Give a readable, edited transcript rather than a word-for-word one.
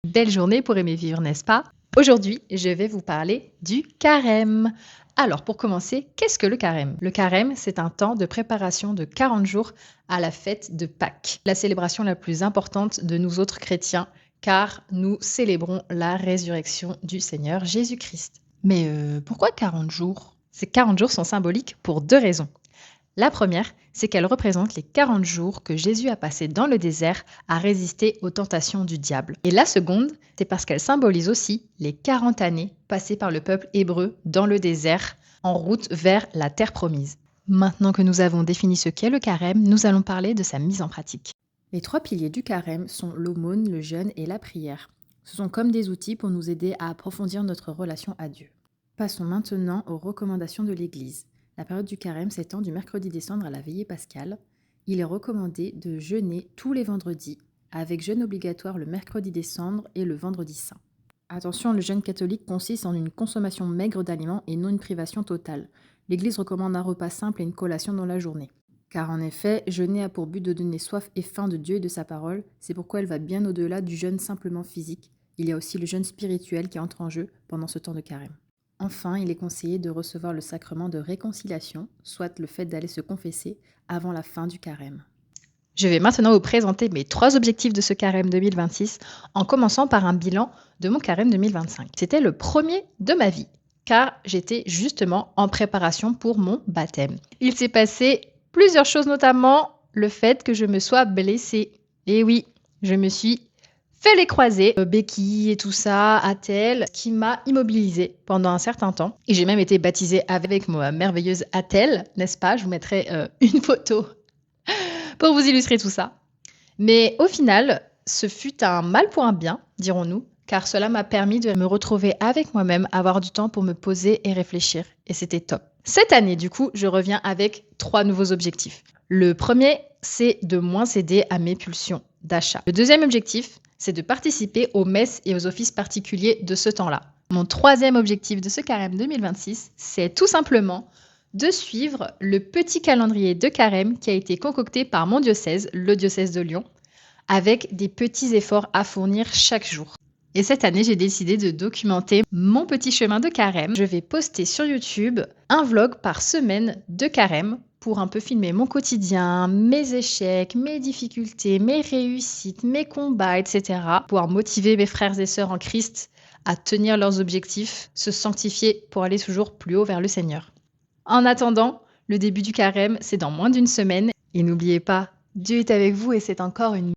Belle journée pour aimer vivre, n'est-ce pas? Aujourd'hui, je vais vous parler du carême. Alors, pour commencer, qu'est-ce que le carême? Le carême, c'est un temps de préparation de 40 jours à la fête de Pâques, la célébration la plus importante de nous autres chrétiens, car nous célébrons la résurrection du Seigneur Jésus-Christ. Mais pourquoi 40 jours? Ces 40 jours sont symboliques pour deux raisons. La première, c'est qu'elle représente les 40 jours que Jésus a passés dans le désert à résister aux tentations du diable. Et la seconde, c'est parce qu'elle symbolise aussi les 40 années passées par le peuple hébreu dans le désert en route vers la terre promise. Maintenant que nous avons défini ce qu'est le carême, nous allons parler de sa mise en pratique. Les trois piliers du carême sont l'aumône, le jeûne et la prière. Ce sont comme des outils pour nous aider à approfondir notre relation à Dieu. Passons maintenant aux recommandations de l'Église. La période du carême s'étend du mercredi des cendres à la veillée pascale. Il est recommandé de jeûner tous les vendredis, avec jeûne obligatoire le mercredi des cendres et le vendredi saint. Attention, le jeûne catholique consiste en une consommation maigre d'aliments et non une privation totale. L'Église recommande un repas simple et une collation dans la journée. Car en effet, jeûner a pour but de donner soif et faim de Dieu et de sa parole, c'est pourquoi elle va bien au-delà du jeûne simplement physique. Il y a aussi le jeûne spirituel qui entre en jeu pendant ce temps de carême. Enfin, il est conseillé de recevoir le sacrement de réconciliation, soit le fait d'aller se confesser avant la fin du carême. Je vais maintenant vous présenter mes 3 objectifs de ce carême 2026, en commençant par un bilan de mon carême 2025. C'était le premier de ma vie, car j'étais justement en préparation pour mon baptême. Il s'est passé plusieurs choses, notamment le fait que je me sois blessée. Et oui, je me suis fait les croisés, béquilles et tout ça, attelle, qui m'a immobilisée pendant un certain temps. Et j'ai même été baptisée avec ma merveilleuse attelle, n'est-ce pas? Je vous mettrai une photo pour vous illustrer tout ça. Mais au final, ce fut un mal pour un bien, dirons-nous, car cela m'a permis de me retrouver avec moi-même, avoir du temps pour me poser et réfléchir. Et c'était top. Cette année, du coup, je reviens avec 3 nouveaux objectifs. Le premier, c'est de moins céder à mes pulsions d'achat. Le deuxième objectif, c'est de participer aux messes et aux offices particuliers de ce temps-là. Mon troisième objectif de ce carême 2026, c'est tout simplement de suivre le petit calendrier de carême qui a été concocté par mon diocèse, le diocèse de Lyon, avec des petits efforts à fournir chaque jour. Et cette année, j'ai décidé de documenter mon petit chemin de carême. Je vais poster sur YouTube un vlog par semaine de carême pour un peu filmer mon quotidien, mes échecs, mes difficultés, mes réussites, mes combats, etc. Pouvoir motiver mes frères et sœurs en Christ à tenir leurs objectifs, se sanctifier pour aller toujours plus haut vers le Seigneur. En attendant, le début du carême, c'est dans moins d'une semaine. Et n'oubliez pas, Dieu est avec vous et c'est encore une